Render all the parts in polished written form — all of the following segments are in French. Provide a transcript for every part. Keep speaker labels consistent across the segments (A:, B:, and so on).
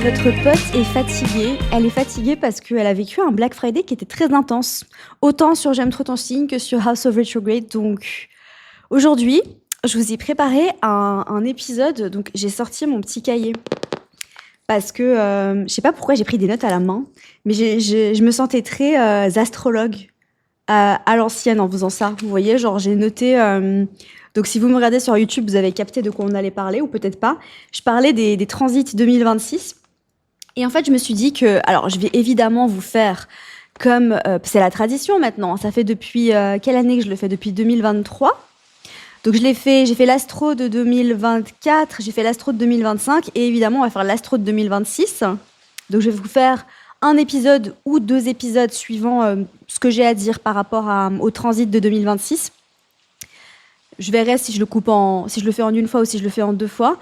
A: votre pote est fatiguée. Elle est fatiguée parce qu'elle a vécu un Black Friday qui était très intense. Autant sur J'aime trop ton signe que sur House of Retrograde. Donc aujourd'hui, je vous ai préparé un épisode. Donc j'ai sorti mon petit cahier. Parce que je sais pas pourquoi j'ai pris des notes à la main. Mais je me sentais très astrologue à l'ancienne en faisant ça. Vous voyez, genre j'ai noté... donc si vous me regardez sur YouTube, vous avez capté de quoi on allait parler, ou peut-être pas. Je parlais des transits 2026. Et en fait, je me suis dit que... Alors, je vais évidemment vous faire comme... c'est la tradition maintenant. Ça fait depuis... quelle année que je le fais? Depuis 2023. Donc j'ai fait l'astro de 2024, j'ai fait l'astro de 2025. Et évidemment, on va faire l'astro de 2026. Donc je vais vous faire un épisode ou 2 épisodes suivant ce que j'ai à dire par rapport au transit de 2026. Je verrai si je le fais en une fois ou si je le fais en 2 fois,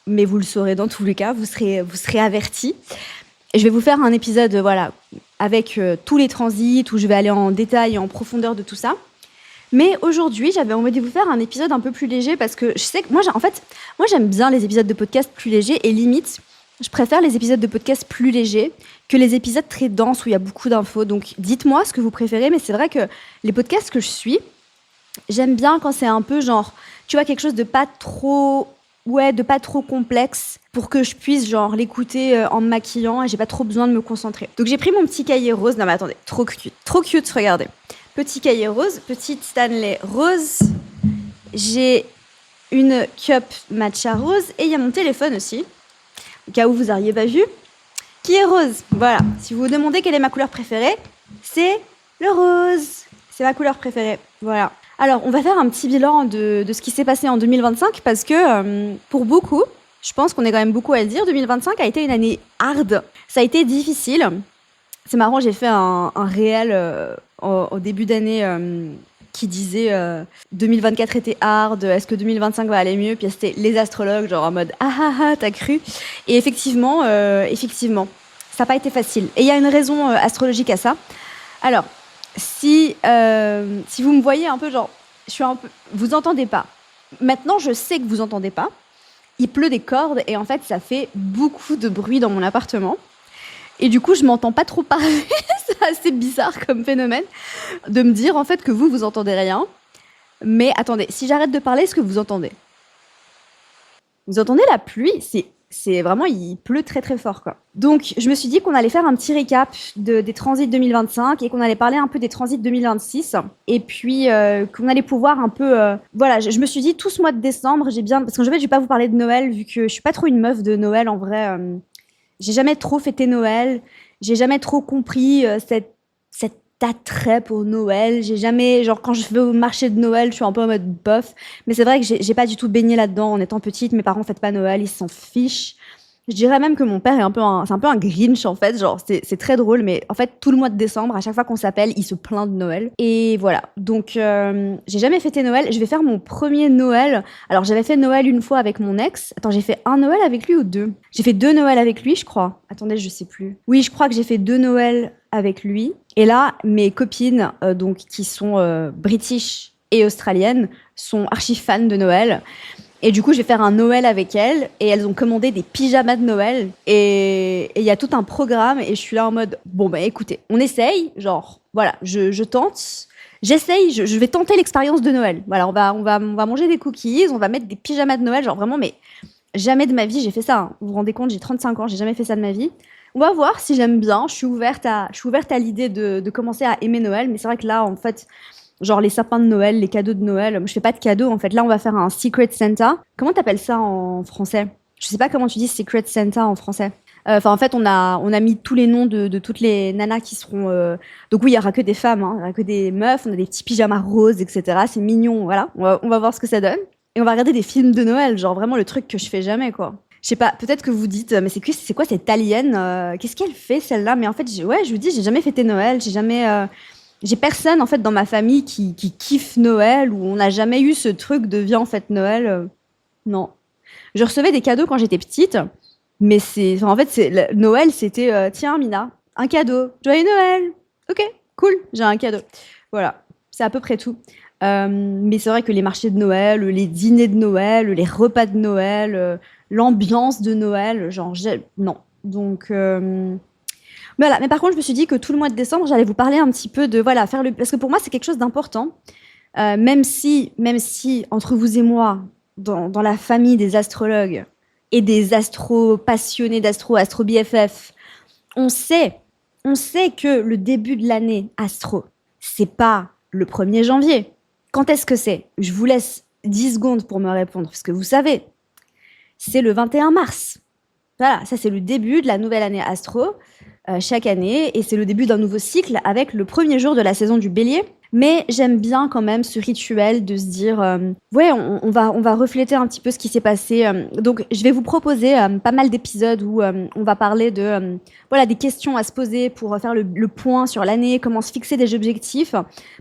A: mais vous le saurez dans tous les cas, vous serez avertis. Et je vais vous faire un épisode, voilà, avec tous les transits où je vais aller en détail et en profondeur de tout ça. Mais aujourd'hui, j'avais envie de vous faire un épisode un peu plus léger parce que je sais que moi, j'aime bien les épisodes de podcast plus légers et limite, je préfère les épisodes de podcast plus légers que les épisodes très denses où il y a beaucoup d'infos. Donc, dites-moi ce que vous préférez, mais c'est vrai que les podcasts que je suis, j'aime bien quand c'est un peu genre, tu vois, quelque chose de pas trop complexe pour que je puisse genre l'écouter en me maquillant et j'ai pas trop besoin de me concentrer. Donc j'ai pris mon petit cahier rose. Non mais attendez, trop cute, regardez. Petit cahier rose, petite Stanley rose. J'ai une cup matcha rose et il y a mon téléphone aussi, au cas où vous n'auriez pas vu, qui est rose. Voilà, si vous vous demandez quelle est ma couleur préférée, c'est le rose. C'est ma couleur préférée, voilà. Alors, on va faire un petit bilan de ce qui s'est passé en 2025 parce que pour beaucoup, je pense qu'on est quand même beaucoup à le dire, 2025 a été une année hard. Ça a été difficile. C'est marrant, j'ai fait un réel au début d'année qui disait 2024 était hard, est-ce que 2025 va aller mieux? Puis c'était les astrologues, genre en mode ah ah ah, t'as cru? Et effectivement, ça n'a pas été facile. Et il y a une raison astrologique à ça. Alors, si vous me voyez un peu genre, vous entendez pas. Maintenant, je sais que vous entendez pas. Il pleut des cordes et en fait, ça fait beaucoup de bruit dans mon appartement. Et du coup, je m'entends pas trop parler. C'est assez bizarre comme phénomène de me dire en fait que vous entendez rien. Mais attendez, si j'arrête de parler, est-ce que vous entendez? Vous entendez la pluie? C'est vraiment, il pleut très très fort quoi. Donc je me suis dit qu'on allait faire un petit récap des transits 2025 et qu'on allait parler un peu des transits 2026 et puis qu'on allait pouvoir un peu voilà, je me suis dit tout ce mois de décembre, parce qu'en fait je vais pas vous parler de Noël vu que je suis pas trop une meuf de Noël en vrai. J'ai jamais trop fêté Noël, j'ai jamais trop compris cet attrait pour Noël. J'ai jamais, genre quand je vais au marché de Noël, je suis un peu en mode bof. Mais c'est vrai que j'ai pas du tout baigné là-dedans en étant petite. Mes parents fêtent pas Noël, ils s'en fichent. Je dirais même que mon père est c'est un peu un Grinch en fait. Genre c'est très drôle, mais en fait tout le mois de décembre, à chaque fois qu'on s'appelle, il se plaint de Noël. Et voilà. Donc j'ai jamais fêté Noël. Je vais faire mon premier Noël. Alors j'avais fait Noël une fois avec mon ex. Attends, j'ai fait un Noël avec lui ou 2? J'ai fait 2 Noëls avec lui, je crois. Attendez, je sais plus. Oui, je crois que j'ai fait 2 Noëls avec lui. Et là, mes copines, donc qui sont british et australiennes, sont archi fans de Noël. Et du coup, je vais faire un Noël avec elles et elles ont commandé des pyjamas de Noël et il y a tout un programme et je suis là en mode bon bah écoutez, on essaye, genre voilà, je tente, j'essaye, je vais tenter l'expérience de Noël. Voilà, on va manger des cookies, on va mettre des pyjamas de Noël, genre vraiment, mais jamais de ma vie j'ai fait ça. Hein. Vous vous rendez compte, j'ai 35 ans, j'ai jamais fait ça de ma vie. On va voir si j'aime bien. Je suis ouverte à l'idée de commencer à aimer Noël, mais c'est vrai que là en fait. Genre les sapins de Noël, les cadeaux de Noël. Moi, je fais pas de cadeaux, en fait. Là, on va faire un Secret Santa. Comment t'appelles ça en français? Je sais pas comment tu dis Secret Santa en français. Enfin, en fait, on a mis tous les noms de toutes les nanas qui seront... Donc oui, il y aura que des femmes, hein. Il y aura que des meufs. On a des petits pyjamas roses, etc. C'est mignon, voilà. On va voir ce que ça donne. Et on va regarder des films de Noël. Genre vraiment le truc que je fais jamais, quoi. Je sais pas, peut-être que vous dites, mais c'est quoi cette alien? Qu'est-ce qu'elle fait, celle-là? Mais en fait, je vous dis, j'ai jamais fêté Noël. J'ai personne en fait dans ma famille qui kiffe Noël ou on n'a jamais eu ce truc de viens en fait Noël. Non. Je recevais des cadeaux quand j'étais petite, mais Noël c'était tiens Mina, un cadeau, joyeux Noël. Ok, cool, j'ai un cadeau. Voilà, c'est à peu près tout. Mais c'est vrai que les marchés de Noël, les dîners de Noël, les repas de Noël, l'ambiance de Noël, genre non, Donc, voilà. Mais par contre, je me suis dit que tout le mois de décembre, j'allais vous parler un petit peu de, voilà, parce que pour moi, c'est quelque chose d'important. Même si, entre vous et moi, dans la famille des astrologues et des astro-passionnés astro-BFF, on sait, on sait que le début de l'année astro, c'est pas le 1er janvier. Quand est-ce que c'est? Je vous laisse 10 secondes pour me répondre, parce que vous savez, c'est le 21 mars. Voilà, ça c'est le début de la nouvelle année astro, chaque année, et c'est le début d'un nouveau cycle avec le premier jour de la saison du Bélier. Mais j'aime bien quand même ce rituel de se dire, ouais, on va refléter un petit peu ce qui s'est passé. Donc, je vais vous proposer pas mal d'épisodes où on va parler de, voilà, des questions à se poser pour faire le point sur l'année, comment se fixer des objectifs.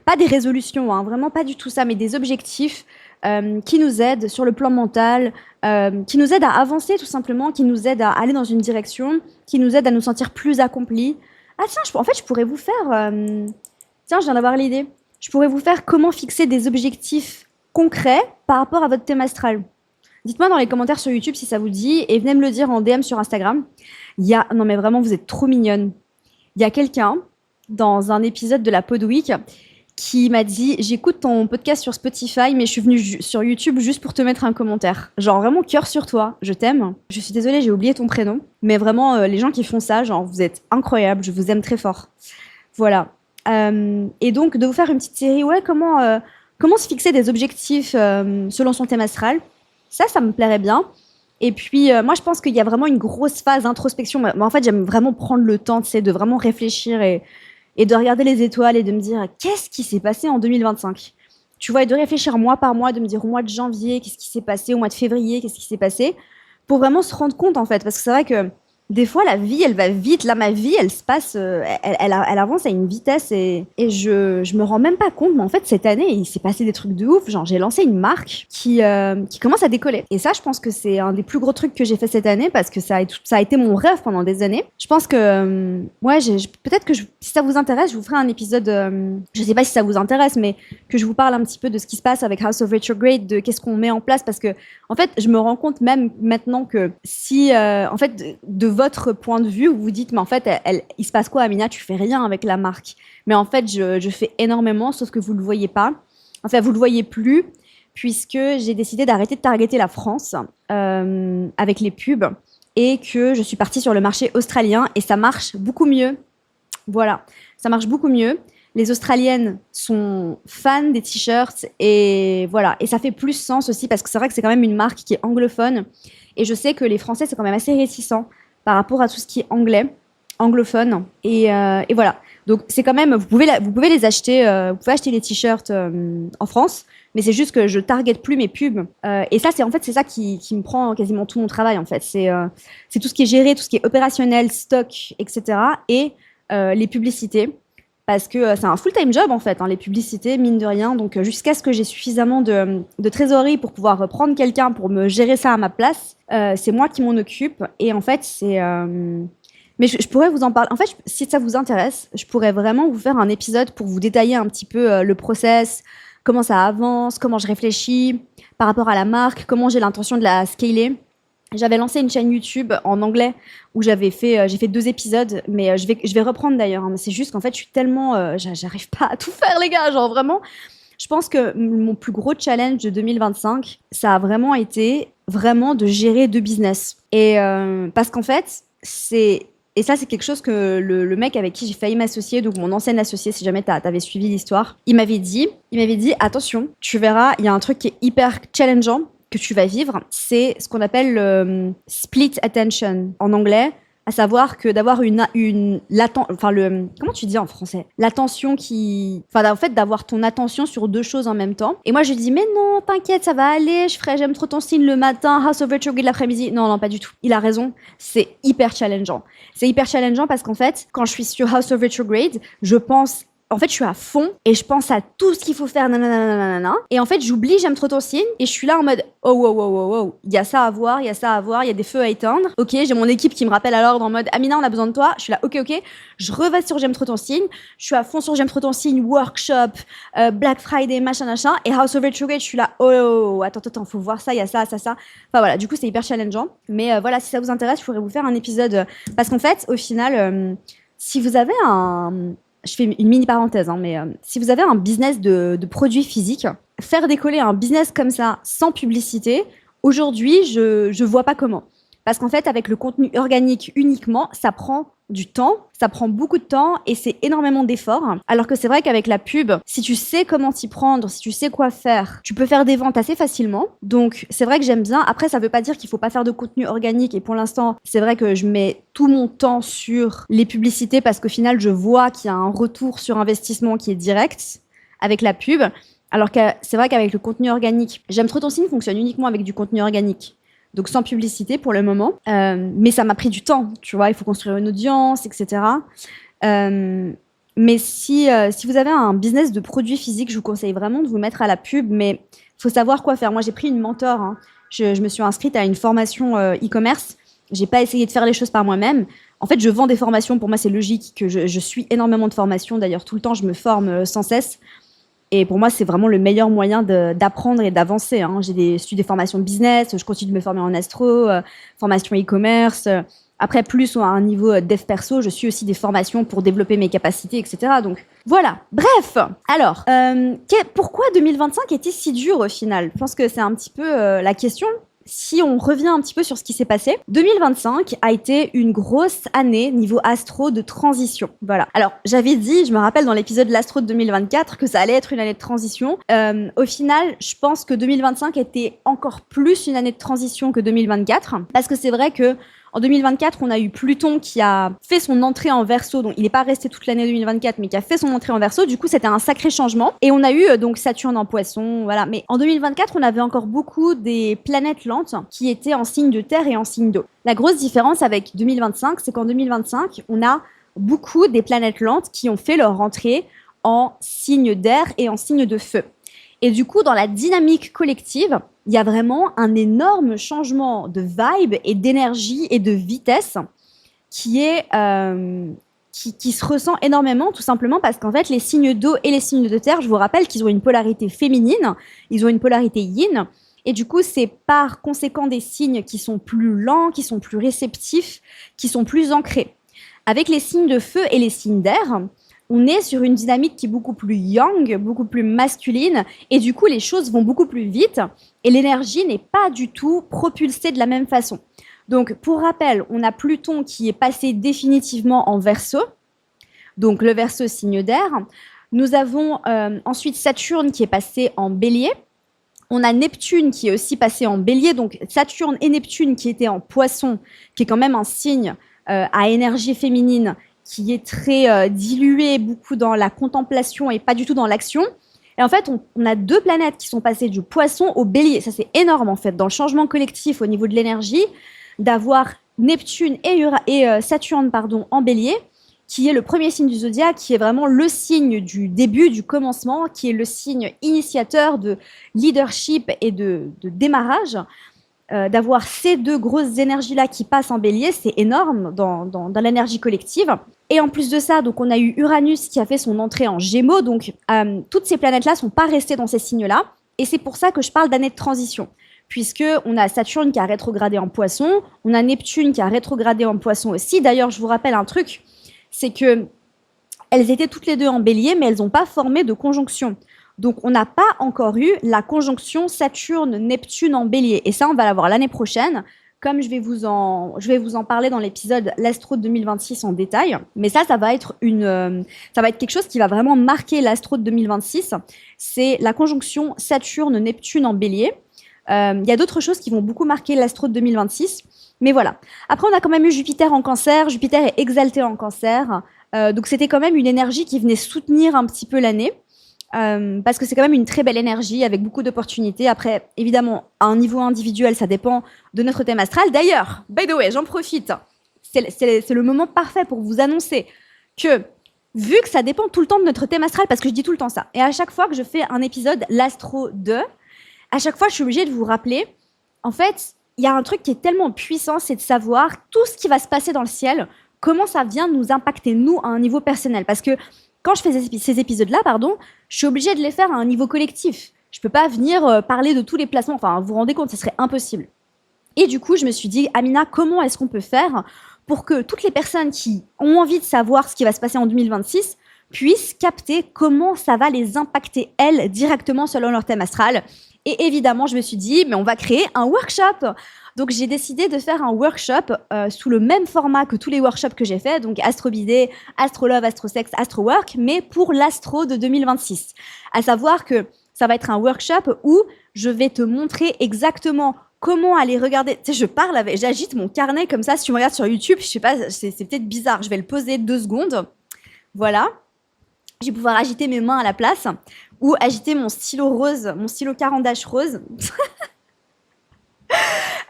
A: Pas des résolutions, hein, vraiment pas du tout ça, mais des objectifs qui nous aident sur le plan mental, qui nous aident à avancer tout simplement, qui nous aident à aller dans une direction, qui nous aident à nous sentir plus accomplis. Ah tiens, en fait, je pourrais vous faire... tiens, je viens d'avoir l'idée. Je pourrais vous faire comment fixer des objectifs concrets par rapport à votre thème astral. Dites-moi dans les commentaires sur YouTube si ça vous dit et venez me le dire en DM sur Instagram. Non mais vraiment, vous êtes trop mignonne. Il y a quelqu'un dans un épisode de la Pod Week qui m'a dit « J'écoute ton podcast sur Spotify, mais je suis venue sur YouTube juste pour te mettre un commentaire. Genre vraiment cœur sur toi, je t'aime. Je suis désolée, j'ai oublié ton prénom. Mais vraiment, les gens qui font ça, genre vous êtes incroyables, je vous aime très fort. » Voilà. Et donc, de vous faire une petite série, ouais, comment se fixer des objectifs selon son thème astral. Ça me plairait bien. Et puis, moi, je pense qu'il y a vraiment une grosse phase d'introspection. Moi, en fait, j'aime vraiment prendre le temps, tu sais, de vraiment réfléchir et de regarder les étoiles et de me dire qu'est-ce qui s'est passé en 2025. Tu vois, et de réfléchir mois par mois, de me dire au mois de janvier, qu'est-ce qui s'est passé, au mois de février, qu'est-ce qui s'est passé, pour vraiment se rendre compte, en fait. Parce que c'est vrai que des fois, la vie, elle va vite. Là, ma vie, elle se passe, elle avance à une vitesse et je me rends même pas compte. Mais en fait, cette année, il s'est passé des trucs de ouf. Genre, j'ai lancé une marque qui commence à décoller. Et ça, je pense que c'est un des plus gros trucs que j'ai fait cette année parce que ça a été mon rêve pendant des années. Je pense que, ouais, peut-être que si ça vous intéresse, je vous ferai un épisode, je sais pas si ça vous intéresse, mais que je vous parle un petit peu de ce qui se passe avec House of Retrograde, de qu'est-ce qu'on met en place parce que, en fait, je me rends compte même maintenant que si, en fait, de votre point de vue, vous vous dites, mais en fait, il se passe quoi, Amina? Tu fais rien avec la marque. Mais en fait, je fais énormément, sauf que vous le voyez pas. Enfin, vous le voyez plus, puisque j'ai décidé d'arrêter de targeter la France avec les pubs et que je suis partie sur le marché australien et ça marche beaucoup mieux. Voilà, ça marche beaucoup mieux. Les Australiennes sont fans des t-shirts et voilà. Et ça fait plus sens aussi parce que c'est vrai que c'est quand même une marque qui est anglophone. Et je sais que les Français, c'est quand même assez réticent par rapport à tout ce qui est anglophone. Et voilà. Donc, c'est quand même, vous pouvez les acheter, vous pouvez acheter les t-shirts en France, mais c'est juste que je target plus mes pubs. Et ça, c'est ça qui me prend quasiment tout mon travail, en fait. C'est tout ce qui est géré, tout ce qui est opérationnel, stock, etc. Et les publicités. Parce que c'est un full-time job, en fait, hein, les publicités, mine de rien. Donc, jusqu'à ce que j'ai suffisamment de trésorerie pour pouvoir prendre quelqu'un pour me gérer ça à ma place, c'est moi qui m'en occupe. Et en fait, c'est... Mais je pourrais vous en parler. En fait, si ça vous intéresse, je pourrais vraiment vous faire un épisode pour vous détailler un petit peu le process, comment ça avance, comment je réfléchis par rapport à la marque, comment j'ai l'intention de la scaler. J'avais lancé une chaîne YouTube en anglais où j'ai fait 2 épisodes, mais je vais reprendre d'ailleurs. Hein, mais c'est juste qu'en fait, je suis tellement, j'arrive pas à tout faire, les gars. Genre vraiment, je pense que mon plus gros challenge de 2025, ça a vraiment été de gérer 2 business. Et parce qu'en fait, et ça, c'est quelque chose que le mec avec qui j'ai failli m'associer, donc mon ancien associé, si jamais t'avais suivi l'histoire, il m'avait dit, attention, tu verras, il y a un truc qui est hyper challengeant que tu vas vivre, c'est ce qu'on appelle le split attention en anglais, à savoir que d'avoir comment tu dis en français? L'attention en fait, d'avoir ton attention sur 2 choses en même temps. Et moi, je dis, mais non, t'inquiète, ça va aller, j'aime trop ton signe le matin, House of Retrograde l'après-midi. Non, pas du tout. Il a raison. C'est hyper challengeant. C'est hyper challengeant parce qu'en fait, quand je suis sur House of Retrograde, je pense en fait, je suis à fond et je pense à tout ce qu'il faut faire, nanana. Et en fait, j'oublie, j'aime trop ton signe et je suis là en mode oh, wow, wow, wow, wow. Il y a ça à voir, il y a ça à voir, il y a des feux à éteindre. Ok, j'ai mon équipe qui me rappelle à l'ordre en mode Amina, on a besoin de toi. Je suis là, ok. Je revais sur J'aime trop ton signe. Je suis à fond sur J'aime trop ton signe, workshop, Black Friday, machin. Et House of Retrograde, je suis là, oh, attends, faut voir ça, il y a ça. Enfin voilà, du coup, c'est hyper challengeant. Mais voilà, si ça vous intéresse, je pourrais vous faire un épisode. Parce qu'en fait, au final, si vous avez je fais une mini parenthèse, mais si vous avez un business de produits physiques, faire décoller un business comme ça sans publicité, aujourd'hui, je vois pas comment. Parce qu'en fait, avec le contenu organique uniquement, ça prend du temps, ça prend beaucoup de temps et c'est énormément d'efforts. Alors que c'est vrai qu'avec la pub, si tu sais comment t'y prendre, si tu sais quoi faire, tu peux faire des ventes assez facilement. Donc c'est vrai que j'aime bien. Après, ça veut pas dire qu'il faut pas faire de contenu organique. Et pour l'instant, c'est vrai que je mets tout mon temps sur les publicités parce qu'au final, je vois qu'il y a un retour sur investissement qui est direct avec la pub. Alors que c'est vrai qu'avec le contenu organique, J'aime trop ton signe fonctionne uniquement avec du contenu organique. Donc sans publicité pour le moment. Mais ça m'a pris du temps, tu vois. Il faut construire une audience, etc. Mais si vous avez un business de produits physiques, je vous conseille vraiment de vous mettre à la pub. Mais il faut savoir quoi faire. Moi, j'ai pris une mentor. Hein. Je me suis inscrite à une formation e-commerce. J'ai pas essayé de faire les choses par moi-même. En fait, je vends des formations. Pour moi, c'est logique que je suis énormément de formations. D'ailleurs, tout le temps, je me forme sans cesse. Et pour moi, c'est vraiment le meilleur moyen d'apprendre et d'avancer. Hein. J'ai suivi des formations business, je continue de me former en astro, formation e-commerce. Après, plus à un niveau dev perso, je suis aussi des formations pour développer mes capacités, etc. Donc voilà. Bref, alors, pourquoi 2025 était si dur au final? Je pense que c'est un petit peu la question. Si on revient un petit peu sur ce qui s'est passé, 2025 a été une grosse année niveau astro de transition. Voilà. Alors, j'avais dit, je me rappelle dans l'épisode de l'astro de 2024 que ça allait être une année de transition. Au final, je pense que 2025 était encore plus une année de transition que 2024 parce que c'est vrai que en 2024, on a eu Pluton qui a fait son entrée en Verseau, donc il n'est pas resté toute l'année 2024, mais qui a fait son entrée en Verseau. Du coup, c'était un sacré changement. Et on a eu donc Saturne en Poisson, voilà. Mais en 2024, on avait encore beaucoup des planètes lentes qui étaient en signe de terre et en signe d'eau. La grosse différence avec 2025, c'est qu'en 2025, on a beaucoup des planètes lentes qui ont fait leur entrée en signe d'air et en signe de feu. Et du coup, dans la dynamique collective, il y a vraiment un énorme changement de vibe et d'énergie et de vitesse qui se ressent énormément, tout simplement parce qu'en fait, les signes d'eau et les signes de terre, je vous rappelle qu'ils ont une polarité féminine, ils ont une polarité yin, et du coup, c'est par conséquent des signes qui sont plus lents, qui sont plus réceptifs, qui sont plus ancrés. Avec les signes de feu et les signes d'air, on est sur une dynamique qui est beaucoup plus yang, beaucoup plus masculine, et du coup, les choses vont beaucoup plus vite, et l'énergie n'est pas du tout propulsée de la même façon. Donc, pour rappel, on a Pluton qui est passé définitivement en Verseau, donc le Verseau, signe d'air. Nous avons ensuite Saturne qui est passé en Bélier. On a Neptune qui est aussi passé en Bélier, donc Saturne et Neptune qui étaient en Poisson, qui est quand même un signe à énergie féminine, qui est très dilué, beaucoup dans la contemplation et pas du tout dans l'action. Et en fait, on a deux planètes qui sont passées du Poisson au Bélier. Ça, c'est énorme, en fait, dans le changement collectif au niveau de l'énergie, d'avoir Neptune et Saturne en Bélier, qui est le premier signe du zodiaque, qui est vraiment le signe du début, du commencement, qui est le signe initiateur de leadership et de démarrage. D'avoir ces deux grosses énergies-là qui passent en Bélier, c'est énorme dans l'énergie collective. Et en plus de ça, donc on a eu Uranus qui a fait son entrée en Gémeaux, donc toutes ces planètes-là ne sont pas restées dans ces signes-là, et c'est pour ça que je parle d'année de transition, puisqu'on a Saturne qui a rétrogradé en Poisson, on a Neptune qui a rétrogradé en Poisson aussi. D'ailleurs, je vous rappelle un truc, c'est que elles étaient toutes les deux en Bélier, mais elles n'ont pas formé de conjonction. Donc, on n'a pas encore eu la conjonction Saturne-Neptune en Bélier. Et ça, on va l'avoir l'année prochaine, comme je vais vous en parler dans l'épisode l'Astro de 2026 en détail. Mais ça va être quelque chose qui va vraiment marquer l'Astro de 2026. C'est la conjonction Saturne-Neptune en Bélier. Il y a d'autres choses qui vont beaucoup marquer l'Astro de 2026. Mais voilà. Après, on a quand même eu Jupiter en Cancer. Jupiter est exalté en Cancer. Donc, c'était quand même une énergie qui venait soutenir un petit peu l'année. Parce que c'est quand même une très belle énergie avec beaucoup d'opportunités. Après, évidemment, à un niveau individuel, ça dépend de notre thème astral. D'ailleurs, by the way, j'en profite. C'est le moment parfait pour vous annoncer que vu que ça dépend tout le temps de notre thème astral, parce que je dis tout le temps ça, et à chaque fois que je fais un épisode l'astro 2, à chaque fois je suis obligée de vous rappeler, en fait, il y a un truc qui est tellement puissant, c'est de savoir tout ce qui va se passer dans le ciel, comment ça vient nous impacter, nous, à un niveau personnel. Parce que quand je fais ces épisodes-là, je suis obligée de les faire à un niveau collectif. Je peux pas venir parler de tous les placements, enfin, vous vous rendez compte, ce serait impossible. Et du coup, je me suis dit, Amina, comment est-ce qu'on peut faire pour que toutes les personnes qui ont envie de savoir ce qui va se passer en 2026 puissent capter comment ça va les impacter, elles, directement selon leur thème astral. Et évidemment, je me suis dit, mais on va créer un workshop. Donc, j'ai décidé de faire un workshop sous le même format que tous les workshops que j'ai faits, donc Astrobidé, Astrolove, Astrosex, Astrowork, mais pour l'astro de 2026. À savoir que ça va être un workshop où je vais te montrer exactement comment aller regarder. Tu sais, je parle avec, j'agite mon carnet comme ça. Si tu me regardes sur YouTube, je sais pas, c'est peut-être bizarre. Je vais le poser 2 secondes. Voilà. Je vais pouvoir agiter mes mains à la place ou agiter mon stylo rose, mon stylo carandache rose.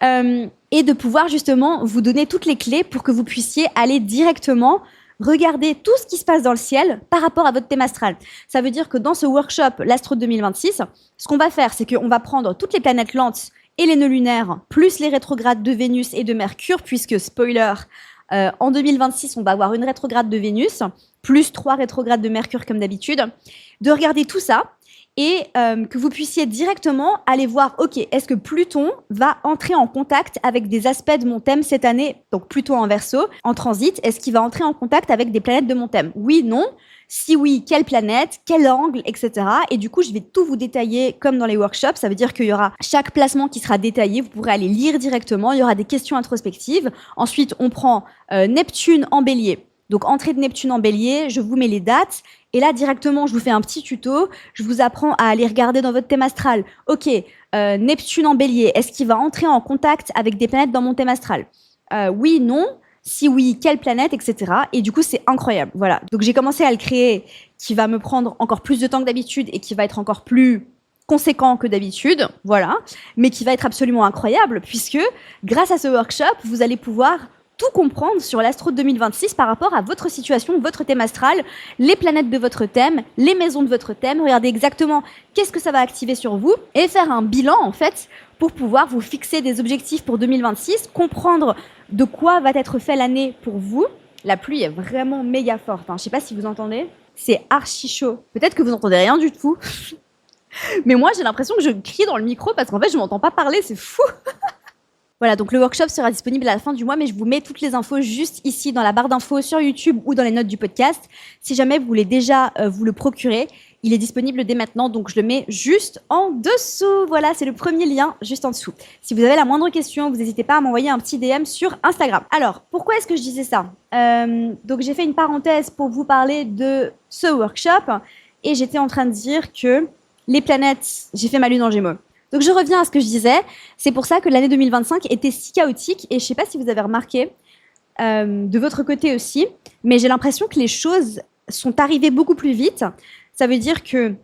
A: Et de pouvoir justement vous donner toutes les clés pour que vous puissiez aller directement regarder tout ce qui se passe dans le ciel par rapport à votre thème astral. Ça veut dire que dans ce workshop, l'Astro 2026, ce qu'on va faire, c'est qu'on va prendre toutes les planètes lentes et les nœuds lunaires, plus les rétrogrades de Vénus et de Mercure, puisque, spoiler, en 2026, on va avoir une rétrograde de Vénus, plus 3 rétrogrades de Mercure comme d'habitude, de regarder tout ça et que vous puissiez directement aller voir, ok, est-ce que Pluton va entrer en contact avec des aspects de mon thème cette année, donc Pluton en Verseau, en transit, est-ce qu'il va entrer en contact avec des planètes de mon thème? Oui, non. Si oui, quelle planète, quel angle, etc. Et du coup, je vais tout vous détailler comme dans les workshops. Ça veut dire qu'il y aura chaque placement qui sera détaillé. Vous pourrez aller lire directement. Il y aura des questions introspectives. Ensuite, on prend Neptune en bélier. Donc, entrée de Neptune en bélier, je vous mets les dates. Et là, directement, je vous fais un petit tuto. Je vous apprends à aller regarder dans votre thème astral. Ok, Neptune en bélier, est-ce qu'il va entrer en contact avec des planètes dans mon thème astral? Oui, non. Si oui, quelle planète, etc. Et du coup, c'est incroyable. Voilà. Donc, j'ai commencé à le créer, qui va me prendre encore plus de temps que d'habitude et qui va être encore plus conséquent que d'habitude. Voilà. Mais qui va être absolument incroyable puisque, grâce à ce workshop, vous allez pouvoir tout comprendre sur l'astro 2026 par rapport à votre situation, votre thème astral, les planètes de votre thème, les maisons de votre thème. Regardez exactement qu'est-ce que ça va activer sur vous et faire un bilan, en fait, pour pouvoir vous fixer des objectifs pour 2026, comprendre de quoi va être fait l'année pour vous. La pluie est vraiment méga forte. Je ne sais pas si vous entendez. C'est archi chaud. Peut-être que vous n'entendez rien du tout. Mais moi, j'ai l'impression que je crie dans le micro parce qu'en fait, je ne m'entends pas parler. C'est fou. Voilà, donc le workshop sera disponible à la fin du mois, mais je vous mets toutes les infos juste ici dans la barre d'infos sur YouTube ou dans les notes du podcast. Si jamais vous voulez déjà vous le procurer, il est disponible dès maintenant, donc je le mets juste en dessous. Voilà, c'est le premier lien juste en dessous. Si vous avez la moindre question, vous n'hésitez pas à m'envoyer un petit DM sur Instagram. Alors, pourquoi est-ce que je disais ça? Donc j'ai fait une parenthèse pour vous parler de ce workshop et j'étais en train de dire que les planètes, j'ai fait ma lune en Gémeaux. Donc je reviens à ce que je disais, c'est pour ça que l'année 2025 était si chaotique, et je ne sais pas si vous avez remarqué, de votre côté aussi, mais j'ai l'impression que les choses sont arrivées beaucoup plus vite. Ça veut dire que,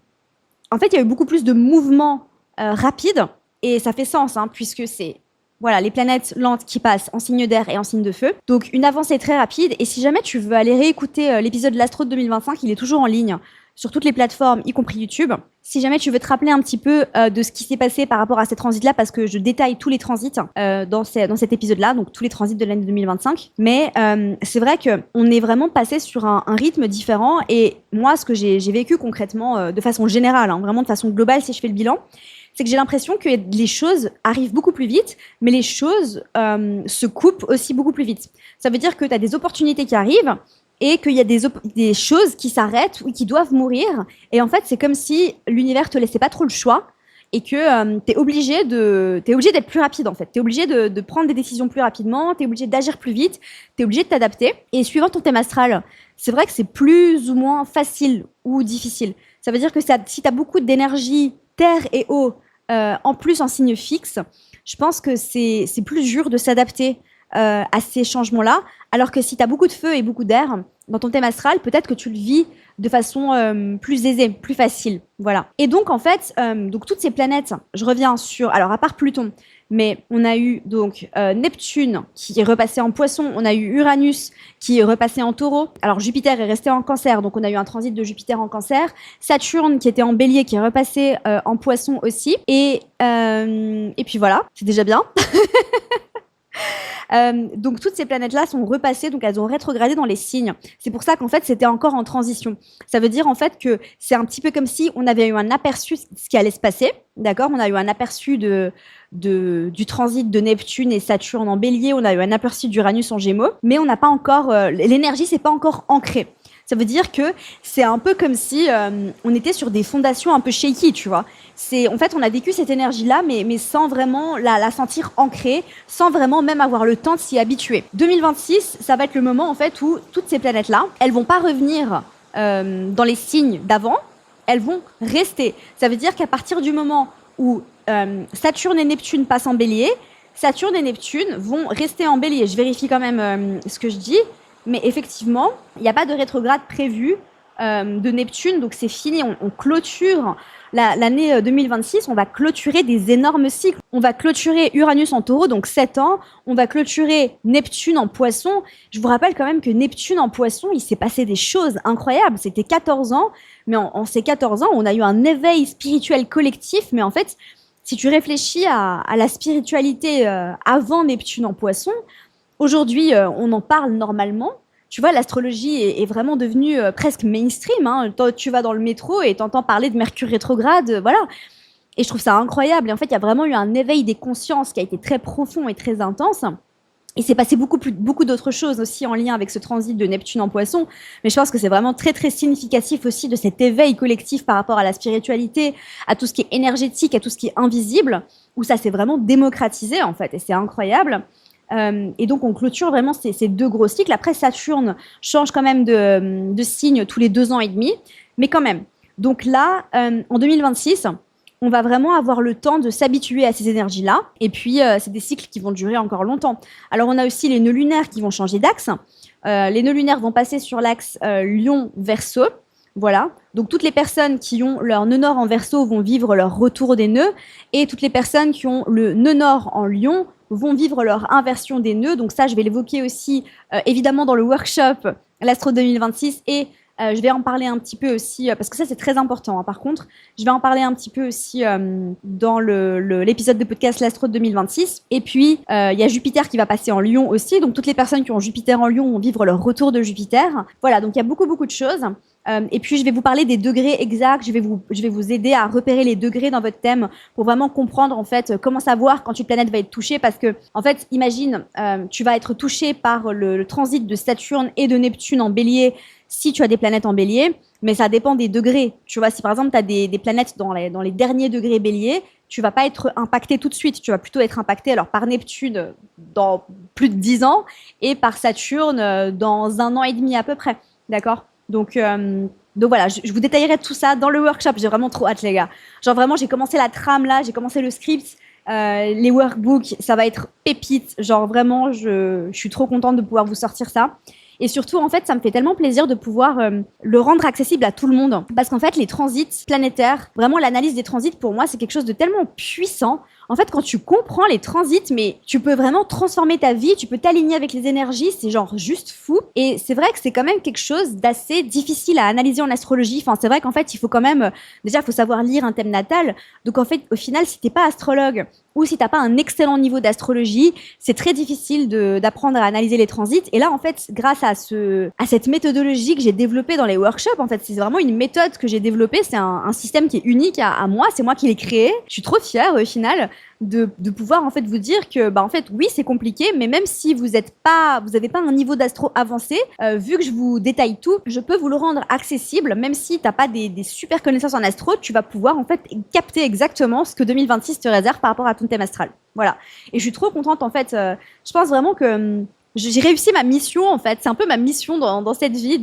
A: en fait, il y a eu beaucoup plus de mouvements rapides, et ça fait sens, puisque c'est voilà, les planètes lentes qui passent en signe d'air et en signe de feu. Donc une avancée très rapide, et si jamais tu veux aller réécouter l'épisode de l'Astro de 2025, il est toujours en ligne sur toutes les plateformes, y compris YouTube. Si jamais tu veux te rappeler un petit peu de ce qui s'est passé par rapport à ces transits-là, parce que je détaille tous les transits dans cet épisode-là, donc tous les transits de l'année 2025. Mais c'est vrai qu'on est vraiment passé sur un rythme différent. Et moi, ce que j'ai vécu concrètement, de façon générale, vraiment de façon globale, si je fais le bilan, c'est que j'ai l'impression que les choses arrivent beaucoup plus vite, mais les choses se coupent aussi beaucoup plus vite. Ça veut dire que tu as des opportunités qui arrivent, et qu'il y a des choses qui s'arrêtent ou qui doivent mourir. Et en fait, c'est comme si l'univers te laissait pas trop le choix et que tu es obligé d'être plus rapide, en fait. Tu es obligé de prendre des décisions plus rapidement, tu es obligé d'agir plus vite, tu es obligé de t'adapter. Et suivant ton thème astral, c'est vrai que c'est plus ou moins facile ou difficile. Ça veut dire que si tu as beaucoup d'énergie, terre et eau, en plus en signe fixe, je pense que c'est plus dur de s'adapter à ces changements-là, alors que si tu as beaucoup de feu et beaucoup d'air, dans ton thème astral, peut-être que tu le vis de façon plus aisée, plus facile. Voilà. Et donc, en fait, donc toutes ces planètes, je reviens sur... Alors, à part Pluton, mais on a eu donc Neptune qui est repassé en Poisson, on a eu Uranus qui est repassé en Taureau. Alors, Jupiter est resté en Cancer, donc on a eu un transit de Jupiter en Cancer. Saturne qui était en Bélier, qui est repassé en Poisson aussi. Et puis voilà, c'est déjà bien. Donc toutes ces planètes-là sont repassées, donc elles ont rétrogradé dans les signes. C'est pour ça qu'en fait c'était encore en transition. Ça veut dire en fait que c'est un petit peu comme si on avait eu un aperçu de ce qui allait se passer, d'accord? On a eu un aperçu du transit de Neptune et Saturne en Bélier, on a eu un aperçu d'Uranus en Gémeaux, mais on n'a pas encore, l'énergie c'est pas encore ancrée. Ça veut dire que c'est un peu comme si on était sur des fondations un peu shaky, tu vois. En fait, on a vécu cette énergie-là, mais sans vraiment la sentir ancrée, sans vraiment même avoir le temps de s'y habituer. 2026, ça va être le moment en fait où toutes ces planètes-là, elles vont pas revenir dans les signes d'avant, elles vont rester. Ça veut dire qu'à partir du moment où Saturne et Neptune passent en Bélier, Saturne et Neptune vont rester en Bélier. Je vérifie quand même ce que je dis. Mais effectivement, il n'y a pas de rétrograde prévu de Neptune, donc c'est fini, on clôture l'année 2026, on va clôturer des énormes cycles. On va clôturer Uranus en Taureau, donc 7 ans, on va clôturer Neptune en Poisson. Je vous rappelle quand même que Neptune en Poisson, il s'est passé des choses incroyables, c'était 14 ans, mais en ces 14 ans, on a eu un éveil spirituel collectif, mais en fait, si tu réfléchis à la spiritualité avant Neptune en Poisson, aujourd'hui, on en parle normalement. Tu vois, l'astrologie est vraiment devenue presque mainstream. Hein. Tu vas dans le métro et t'entends parler de Mercure rétrograde, voilà. Et je trouve ça incroyable. Et en fait, il y a vraiment eu un éveil des consciences qui a été très profond et très intense. Il s'est passé beaucoup d'autres choses aussi en lien avec ce transit de Neptune en Poisson. Mais je pense que c'est vraiment très, très significatif aussi de cet éveil collectif par rapport à la spiritualité, à tout ce qui est énergétique, à tout ce qui est invisible, où ça s'est vraiment démocratisé, en fait. Et c'est incroyable. Et donc, on clôture vraiment ces deux gros cycles. Après, Saturne change quand même de signe tous les 2 ans et demi, mais quand même. Donc là, en 2026, on va vraiment avoir le temps de s'habituer à ces énergies-là. Et puis, c'est des cycles qui vont durer encore longtemps. Alors, on a aussi les nœuds lunaires qui vont changer d'axe. Les nœuds lunaires vont passer sur l'axe Lion-Verseau. Voilà. Donc, toutes les personnes qui ont leur nœud nord en Verseau vont vivre leur retour des nœuds. Et toutes les personnes qui ont le nœud nord en Lion vont vivre leur inversion des nœuds. Donc ça, je vais l'évoquer aussi, évidemment, dans le workshop l'Astro 2026. Et je vais en parler un petit peu aussi, parce que ça, c'est très important. Hein, par contre, je vais en parler un petit peu aussi dans l'épisode de podcast l'Astro 2026. Et puis, il y a Jupiter qui va passer en Lion aussi. Donc, toutes les personnes qui ont Jupiter en Lion vont vivre leur retour de Jupiter. Voilà, donc il y a beaucoup de choses. Et puis, je vais vous parler des degrés exacts. Je vais vous aider à repérer les degrés dans votre thème pour vraiment comprendre, en fait, comment savoir quand une planète va être touchée. Parce que, en fait, imagine, tu vas être touché par le transit de Saturne et de Neptune en Bélier si tu as des planètes en Bélier. Mais ça dépend des degrés. Tu vois, si par exemple, tu as des planètes dans les derniers degrés Bélier, tu vas pas être impacté tout de suite. Tu vas plutôt être impacté alors par Neptune dans plus de 10 ans et par Saturne dans 1 an et demi à peu près. D'accord ? Donc voilà, je vous détaillerai tout ça dans le workshop. J'ai vraiment trop hâte, les gars. Genre vraiment, j'ai commencé la trame là, j'ai commencé le script, les workbooks, ça va être pépite. Genre vraiment, je suis trop contente de pouvoir vous sortir ça. Et surtout, en fait, ça me fait tellement plaisir de pouvoir le rendre accessible à tout le monde. Parce qu'en fait, les transits planétaires, vraiment l'analyse des transits, pour moi, c'est quelque chose de tellement puissant. En fait, quand tu comprends les transits, mais tu peux vraiment transformer ta vie, tu peux t'aligner avec les énergies, c'est genre juste fou. Et c'est vrai que c'est quand même quelque chose d'assez difficile à analyser en astrologie. Enfin, c'est vrai qu'en fait, il faut quand même, déjà, il faut savoir lire un thème natal. Donc, en fait, au final, si t'es pas astrologue ou si t'as pas un excellent niveau d'astrologie, c'est très difficile d'apprendre à analyser les transits. Et là, en fait, grâce à cette méthodologie que j'ai développée dans les workshops, en fait, c'est vraiment une méthode que j'ai développée. C'est un système qui est unique à moi. C'est moi qui l'ai créé. Je suis trop fière, au final, de pouvoir en fait vous dire que bah en fait oui c'est compliqué, mais même si vous avez pas un niveau d'astro avancé, vu que je vous détaille tout, je peux vous le rendre accessible. Même si t'as pas des super connaissances en astro, tu vas pouvoir en fait capter exactement ce que 2026 te réserve par rapport à ton thème astral. Voilà. Et je suis trop contente en fait. Je pense vraiment que j'ai réussi ma mission en fait. C'est un peu ma mission dans cette vie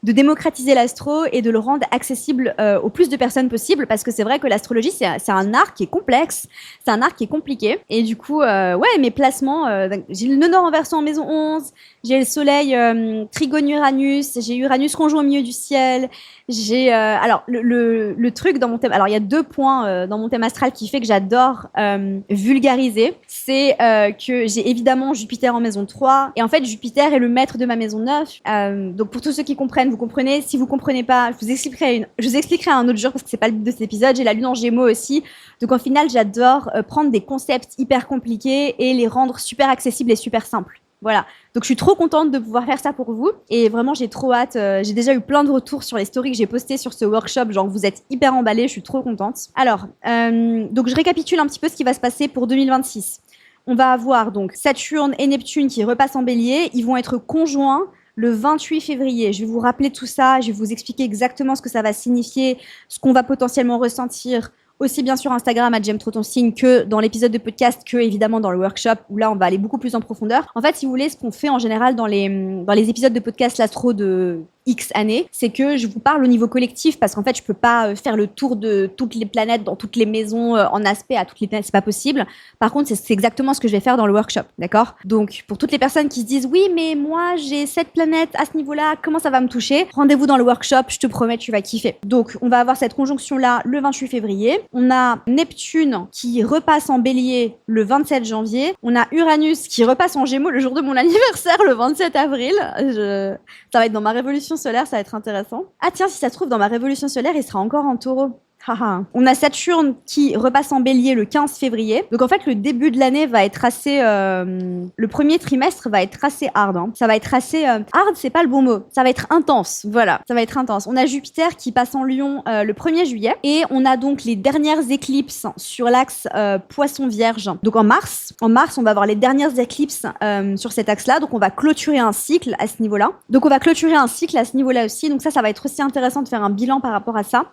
A: de démocratiser l'astro et de le rendre accessible au plus de personnes possible, parce que c'est vrai que l'astrologie, c'est un art qui est complexe, c'est un art qui est compliqué. Et du coup, ouais, mes placements, j'ai le nœud nord en verso en maison 11, j'ai le soleil trigone Uranus, j'ai Uranus conjoint au milieu du ciel, j'ai alors le truc dans mon thème, alors il y a 2 points dans mon thème astral qui fait que j'adore vulgariser, c'est que j'ai évidemment Jupiter en maison 3, et en fait Jupiter est le maître de ma maison 9. Donc pour tous ceux qui comprennent, vous comprenez. Si vous comprenez pas, je vous expliquerai un autre jour parce que c'est pas le but de cet épisode. J'ai la lune en Gémeaux aussi, donc en final j'adore prendre des concepts hyper compliqués et les rendre super accessibles et super simples. Voilà. Donc je suis trop contente de pouvoir faire ça pour vous, et vraiment j'ai trop hâte. J'ai déjà eu plein de retours sur les stories que j'ai postées sur ce workshop, genre vous êtes hyper emballés, je suis trop contente. Alors, donc je récapitule un petit peu ce qui va se passer pour 2026. On va avoir donc Saturne et Neptune qui repassent en Bélier, ils vont être conjoints le 28 février. Je vais vous rappeler tout ça, je vais vous expliquer exactement ce que ça va signifier, ce qu'on va potentiellement ressentir, aussi bien sur Instagram J'aime trop ton signe que dans l'épisode de podcast, que évidemment dans le workshop où là on va aller beaucoup plus en profondeur. En fait, si vous voulez, ce qu'on fait en général dans les épisodes de podcast l'astro de X années, c'est que je vous parle au niveau collectif, parce qu'en fait je peux pas faire le tour de toutes les planètes dans toutes les maisons en aspect à toutes les planètes, c'est pas possible. Par contre, c'est exactement ce que je vais faire dans le workshop, d'accord? Donc pour toutes les personnes qui se disent oui mais moi j'ai cette planète à ce niveau-là, comment ça va me toucher? Rendez-vous dans le workshop, je te promets tu vas kiffer. Donc on va avoir cette conjonction là le 28 février, on a Neptune qui repasse en Bélier le 27 janvier, on a Uranus qui repasse en Gémeaux le jour de mon anniversaire le 27 avril. Ça va être dans ma révolution solaire, ça va être intéressant. Ah tiens, si ça se trouve, dans ma révolution solaire, il sera encore en Taureau. On a Saturne qui repasse en Bélier le 15 février. Donc en fait, le début de l'année va être assez... le premier trimestre va être assez hard. Hein. Ça va être assez... hard, c'est pas le bon mot. Ça va être intense. Voilà, ça va être intense. On a Jupiter qui passe en Lion le 1er juillet. Et on a donc les dernières éclipses sur l'axe Poisson-Vierge. Donc en mars, on va avoir les dernières éclipses sur cet axe-là. Donc on va clôturer un cycle à ce niveau-là. Aussi. Donc ça va être aussi intéressant de faire un bilan par rapport à ça.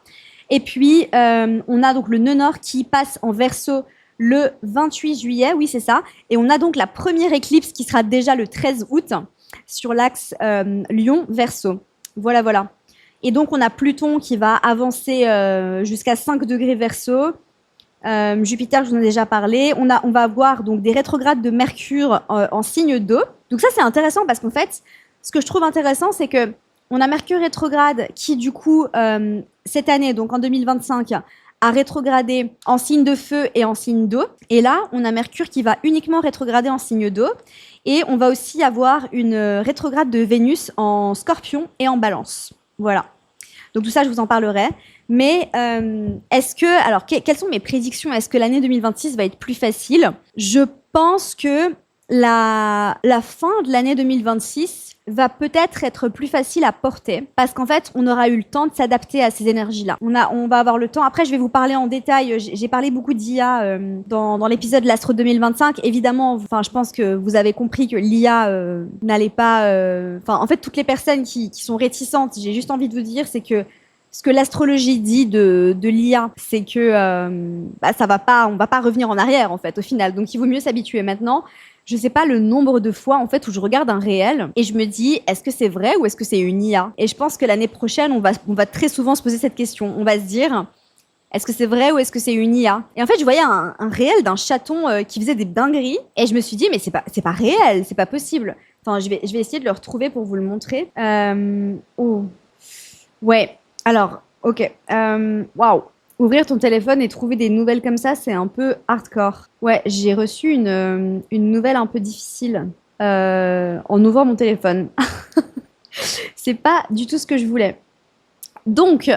A: Et puis, on a donc le nœud nord qui passe en Verseau le 28 juillet, oui c'est ça. Et on a donc la première éclipse qui sera déjà le 13 août sur l'axe Lion-Verseau. Voilà, voilà. Et donc, on a Pluton qui va avancer jusqu'à 5 degrés Verseau. Jupiter, je vous en ai déjà parlé. On va avoir donc des rétrogrades de Mercure en signe d'eau. Donc ça, c'est intéressant parce qu'en fait, ce que je trouve intéressant, c'est que on a Mercure rétrograde qui, du coup, cette année, donc en 2025, a rétrogradé en signe de feu et en signe d'eau. Et là, on a Mercure qui va uniquement rétrograder en signe d'eau. Et on va aussi avoir une rétrograde de Vénus en Scorpion et en Balance. Voilà. Donc tout ça, je vous en parlerai. Mais quelles sont mes prédictions? Est-ce que l'année 2026 va être plus facile? Je pense que la fin de l'année 2026 va peut-être être plus facile à porter, parce qu'en fait, on aura eu le temps de s'adapter à ces énergies-là. On va avoir le temps. Après, je vais vous parler en détail. J'ai parlé beaucoup d'IA dans l'épisode de l'Astro 2025. Évidemment, je pense que vous avez compris que l'IA n'allait pas... en fait, toutes les personnes qui sont réticentes, j'ai juste envie de vous dire, c'est que ce que l'astrologie dit de l'IA, c'est que on va pas revenir en arrière, en fait, au final. Donc, il vaut mieux s'habituer maintenant. Je sais pas le nombre de fois en fait où je regarde un réel et je me dis est-ce que c'est vrai ou est-ce que c'est une IA? Et je pense que l'année prochaine on va très souvent se poser cette question. On va se dire est-ce que c'est vrai ou est-ce que c'est une IA? Et en fait je voyais un réel d'un chaton qui faisait des dingueries et je me suis dit mais c'est pas réel, c'est pas possible. Enfin je vais essayer de le retrouver pour vous le montrer. Ouais. Alors ok. Waouh. Ouvrir ton téléphone et trouver des nouvelles comme ça, c'est un peu hardcore. Ouais, j'ai reçu une nouvelle un peu difficile en ouvrant mon téléphone. C'est pas du tout ce que je voulais. Donc,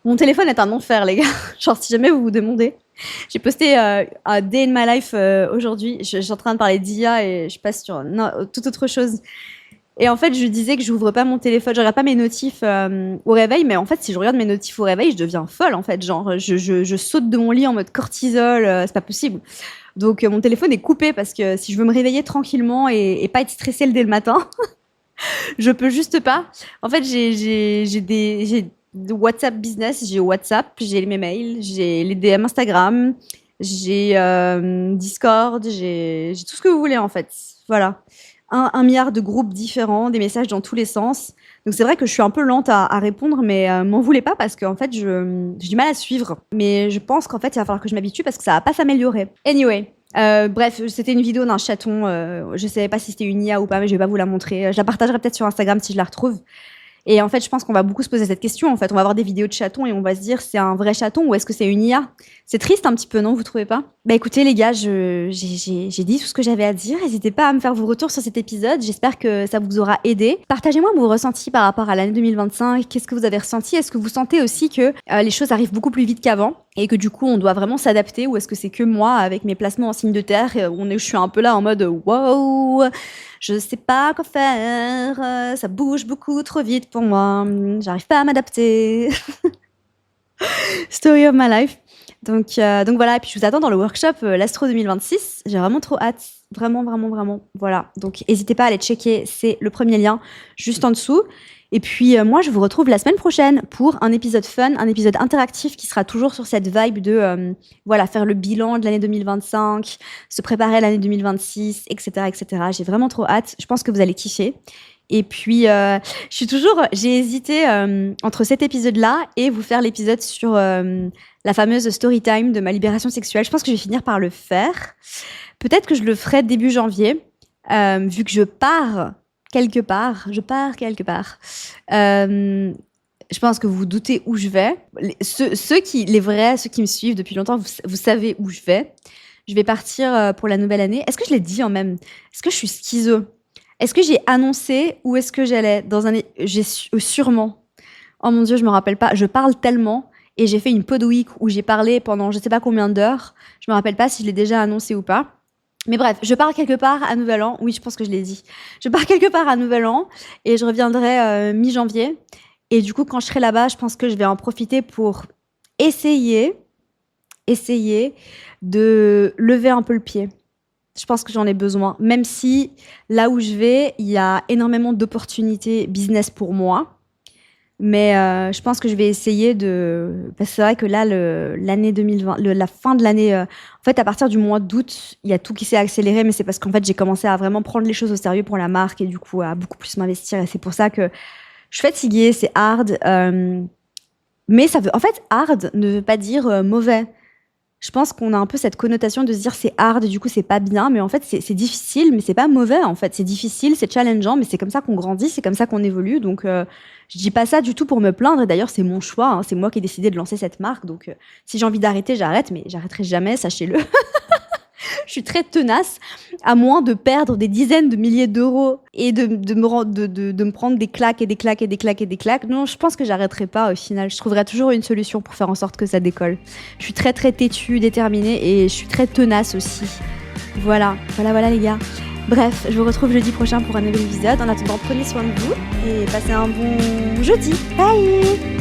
A: mon téléphone est un enfer, les gars. Genre, si jamais vous vous demandez. J'ai posté un Day in My Life aujourd'hui. Je suis en train de parler d'IA et je passe sur toute autre chose. Et en fait, je disais que j'ouvre pas mon téléphone, je regarde pas mes notifs au réveil, mais en fait, si je regarde mes notifs au réveil, je deviens folle, en fait. Genre, je saute de mon lit en mode cortisol, c'est pas possible. Donc, mon téléphone est coupé parce que si je veux me réveiller tranquillement et pas être stressée dès le matin, je peux juste pas. En fait, j'ai de WhatsApp business, j'ai WhatsApp, j'ai mes mails, j'ai les DM Instagram, j'ai Discord, j'ai tout ce que vous voulez, en fait. Voilà. Un milliard de groupes différents, des messages dans tous les sens. Donc c'est vrai que je suis un peu lente à répondre, mais m'en voulez pas parce qu'en fait, j'ai du mal à suivre. Mais je pense qu'en fait, il va falloir que je m'habitue parce que ça va pas s'améliorer. Anyway. Bref, c'était une vidéo d'un chaton. Je savais pas si c'était une IA ou pas, mais je vais pas vous la montrer. Je la partagerai peut-être sur Instagram si je la retrouve. Et en fait, je pense qu'on va beaucoup se poser cette question. En fait, on va voir des vidéos de chatons et on va se dire, c'est un vrai chaton ou est-ce que c'est une IA? C'est triste un petit peu, non? Vous trouvez pas? Bah écoutez, les gars, j'ai dit tout ce que j'avais à dire. N'hésitez pas à me faire vos retours sur cet épisode. J'espère que ça vous aura aidé. Partagez-moi vos ressentis par rapport à l'année 2025. Qu'est-ce que vous avez ressenti? Est-ce que vous sentez aussi que les choses arrivent beaucoup plus vite qu'avant et que du coup, on doit vraiment s'adapter? Ou est-ce que c'est que moi, avec mes placements en signe de terre, je suis un peu là en mode wow, je sais pas quoi faire, ça bouge beaucoup trop vite pour moi, j'arrive pas à m'adapter. Story of my life. Donc voilà, et puis je vous attends dans le workshop l'Astro 2026. J'ai vraiment trop hâte. Vraiment, vraiment, vraiment. Voilà. Donc n'hésitez pas à aller checker, c'est le premier lien juste en dessous. Et puis moi, je vous retrouve la semaine prochaine pour un épisode fun, un épisode interactif qui sera toujours sur cette vibe de voilà, faire le bilan de l'année 2025, se préparer à l'année 2026, etc., etc. J'ai vraiment trop hâte. Je pense que vous allez kiffer. Et puis, j'ai hésité entre cet épisode-là et vous faire l'épisode sur la fameuse story time de ma libération sexuelle. Je pense que je vais finir par le faire. Peut-être que je le ferai début janvier, vu que je pars quelque part. Je pense que vous vous doutez où je vais. Ceux qui me suivent depuis longtemps, vous savez où je vais. Je vais partir pour la nouvelle année. Est-ce que je l'ai dit en même? Est-ce que je suis schizo? Est-ce que j'ai annoncé où est-ce que j'allais dans un... J'ai sûrement. Oh mon Dieu, je me rappelle pas. Je parle tellement et j'ai fait une pod week où j'ai parlé pendant je sais pas combien d'heures. Je me rappelle pas si je l'ai déjà annoncé ou pas. Mais bref, je pars quelque part à Nouvel An. Oui, je pense que je l'ai dit. Je pars quelque part à Nouvel An et je reviendrai mi-janvier. Et du coup, quand je serai là-bas, je pense que je vais en profiter pour essayer de lever un peu le pied. Je pense que j'en ai besoin, même si là où je vais, il y a énormément d'opportunités business pour moi. Mais je pense que je vais essayer de... Parce que c'est vrai que là, l'année 2020, la fin de l'année... en fait, à partir du mois d'août, il y a tout qui s'est accéléré, mais c'est parce qu'en fait, j'ai commencé à vraiment prendre les choses au sérieux pour la marque et du coup, à beaucoup plus m'investir. Et c'est pour ça que je suis fatiguée, c'est hard. Mais ça veut... En fait, hard ne veut pas dire mauvais. Je pense qu'on a un peu cette connotation de se dire c'est hard et du coup c'est pas bien, mais en fait c'est difficile, mais c'est pas mauvais en fait. C'est difficile, c'est challengeant, mais c'est comme ça qu'on grandit, c'est comme ça qu'on évolue. Donc je dis pas ça du tout pour me plaindre. Et d'ailleurs c'est mon choix, hein. C'est moi qui ai décidé de lancer cette marque. Donc si j'ai envie d'arrêter, j'arrête, mais j'arrêterai jamais, sachez-le. Je suis très tenace, à moins de perdre des dizaines de milliers d'euros et de me prendre des claques et des claques et des claques et des claques. Non, je pense que j'arrêterai pas au final. Je trouverai toujours une solution pour faire en sorte que ça décolle. Je suis très très têtue, déterminée et je suis très tenace aussi. Voilà les gars. Bref, je vous retrouve jeudi prochain pour un nouvel épisode. En attendant, prenez soin de vous et passez un bon jeudi. Bye!